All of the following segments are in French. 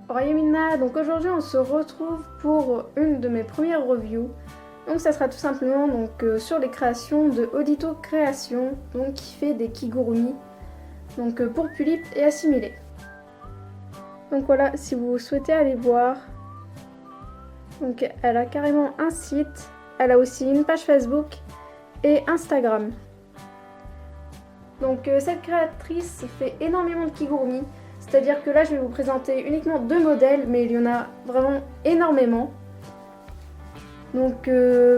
Royamina, donc aujourd'hui on se retrouve pour une de mes premières reviews. Donc ça sera tout simplement sur les créations de Odito Création, donc qui fait des kigurumi, donc pour Pulip et Assimilé. Donc voilà, si vous souhaitez aller voir, donc elle a carrément un site, elle a aussi une page Facebook et Instagram. Donc cette créatrice fait énormément de kigurumi, c'est-à-dire que là je vais vous présenter uniquement 2 modèles, mais il y en a vraiment énormément. Donc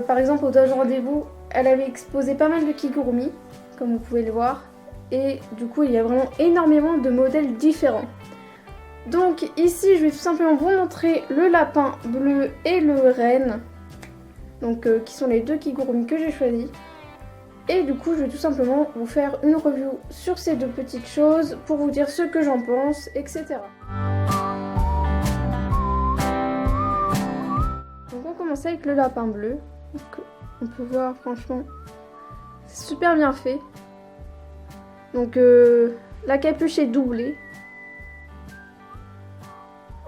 par exemple au Doge Rendez-vous, elle avait exposé pas mal de kigurumi, comme vous pouvez le voir, et du coup il y a vraiment énormément de modèles différents. Donc ici je vais tout simplement vous montrer le lapin bleu et le renne, donc qui sont les 2 kigurumi que j'ai choisis. Et du coup je vais tout simplement vous faire une review sur ces 2 petites choses pour vous dire ce que j'en pense, etc. Donc on commence avec le lapin bleu. Donc, on peut voir franchement c'est super bien fait. Donc la capuche est doublée.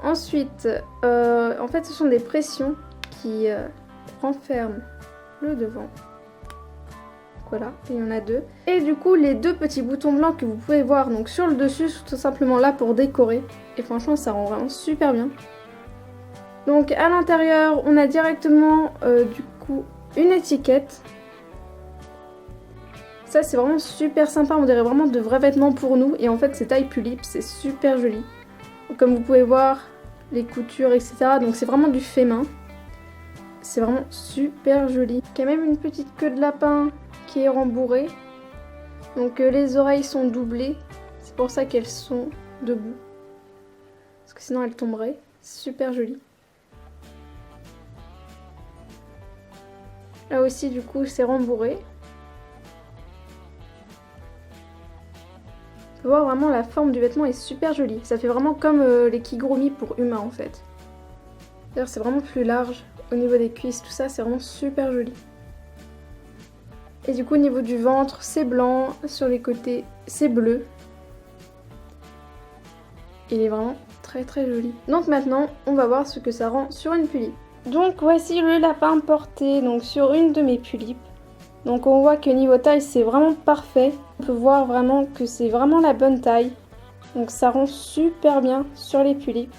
Ensuite, en fait ce sont des pressions qui renferment le devant. Voilà, il y en a 2. Et du coup les 2 petits boutons blancs que vous pouvez voir donc sur le dessus sont tout simplement là pour décorer. Et franchement ça rend vraiment super bien. Donc à l'intérieur on a directement du coup une étiquette. Ça c'est vraiment super sympa, on dirait vraiment de vrais vêtements pour nous. Et en fait c'est taille Pulip, c'est super joli. Donc, comme vous pouvez voir les coutures etc. Donc c'est vraiment du fait main. C'est vraiment super joli. Il y a même une petite queue de lapin qui est rembourrée. Donc les oreilles sont doublées. C'est pour ça qu'elles sont debout. Parce que sinon elles tomberaient. Super joli. Là aussi du coup c'est rembourré. On peut voir vraiment la forme du vêtement est super jolie. Ça fait vraiment comme les kigurumi pour humains en fait. D'ailleurs c'est vraiment plus large. Au niveau des cuisses, tout ça, c'est vraiment super joli. Et du coup, au niveau du ventre, c'est blanc. Sur les côtés, c'est bleu. Il est vraiment très très joli. Donc maintenant, on va voir ce que ça rend sur une Pulip. Donc voici le lapin porté donc sur une de mes Pulip. Donc on voit que niveau taille, c'est vraiment parfait. On peut voir vraiment que c'est vraiment la bonne taille. Donc ça rend super bien sur les Pulip.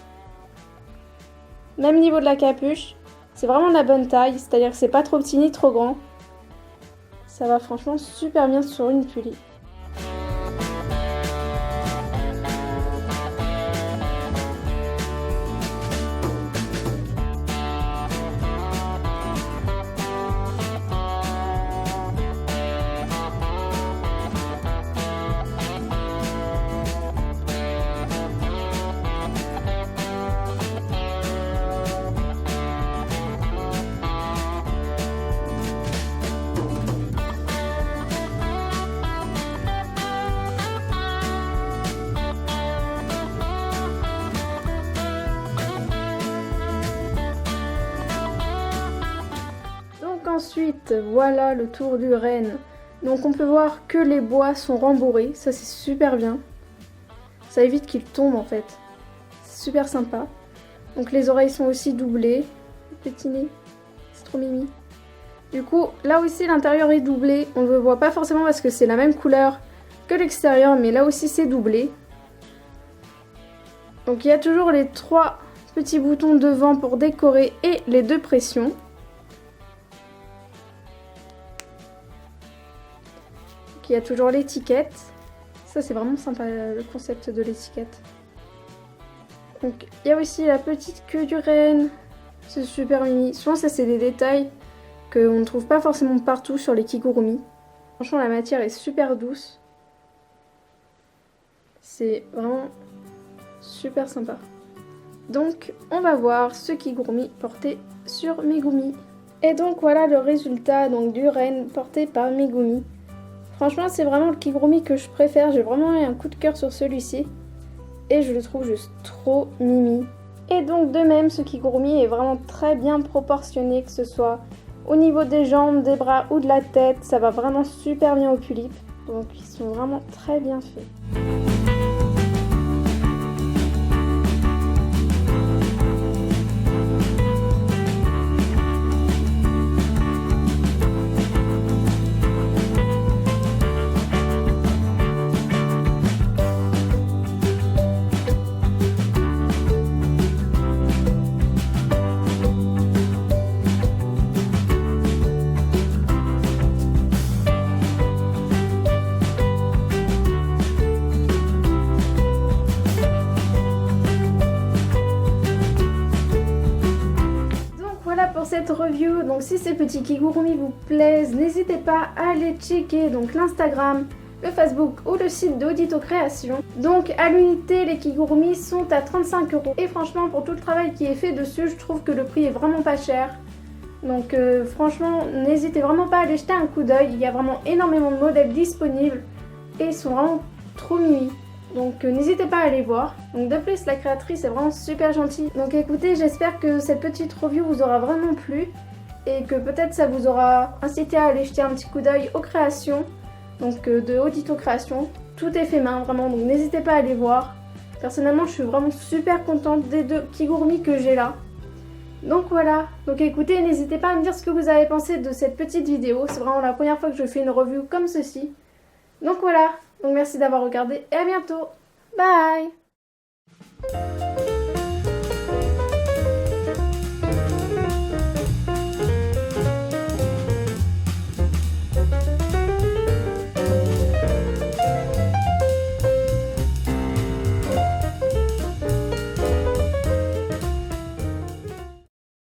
Même niveau de la capuche. C'est vraiment la bonne taille, c'est-à-dire que c'est pas trop petit ni trop grand. Ça va franchement super bien sur une Pulip. Ensuite, voilà le tour du renne. Donc on peut voir que les bois sont rembourrés, ça c'est super bien. Ça évite qu'ils tombent en fait. C'est super sympa. Donc les oreilles sont aussi doublées. Le petit nez, c'est trop mimi. Du coup, là aussi l'intérieur est doublé. On ne le voit pas forcément parce que c'est la même couleur que l'extérieur, mais là aussi c'est doublé. Donc il y a toujours les 3 petits boutons devant pour décorer et les 2 pressions. Il y a toujours l'étiquette. Ça c'est vraiment sympa le concept de l'étiquette. Donc il y a aussi la petite queue du renne. C'est super mimi. Souvent ça c'est des détails qu'on ne trouve pas forcément partout sur les kigurumi. Franchement la matière est super douce. C'est vraiment super sympa. Donc on va voir ce kigurumi porté sur Megumi. Et donc voilà le résultat donc, du renne porté par Megumi. Franchement c'est vraiment le kigurumi que je préfère, j'ai vraiment eu un coup de cœur sur celui-ci. Et je le trouve juste trop mimi. Et donc de même ce kigurumi est vraiment très bien proportionné, que ce soit Au niveau des jambes, des bras ou de la tête, ça va vraiment super bien aux tulipes. Donc ils sont vraiment très bien faits. Pour cette review, donc si ces petits kigurumi vous plaisent, n'hésitez pas à aller checker donc l'Instagram, le Facebook ou le site d'Audito Création. Donc à l'unité, les kigurumi sont à 35 € et franchement pour tout le travail qui est fait dessus, je trouve que le prix est vraiment pas cher. Donc franchement, n'hésitez vraiment pas à aller jeter un coup d'œil, il y a vraiment énormément de modèles disponibles et ils sont vraiment trop mimi. Donc n'hésitez pas à aller voir. Donc de plus, la créatrice est vraiment super gentille. Donc écoutez, j'espère que cette petite review vous aura vraiment plu et que peut-être ça vous aura incité à aller jeter un petit coup d'œil aux créations donc de Audito Création. Tout est fait main vraiment, donc n'hésitez pas à aller voir. Personnellement, je suis vraiment super contente des 2 kigurumi que j'ai là. Donc voilà, donc écoutez, n'hésitez pas à me dire ce que vous avez pensé de cette petite vidéo. C'est vraiment la première fois que je fais une review comme ceci. Donc voilà, donc merci d'avoir regardé et à bientôt. Bye!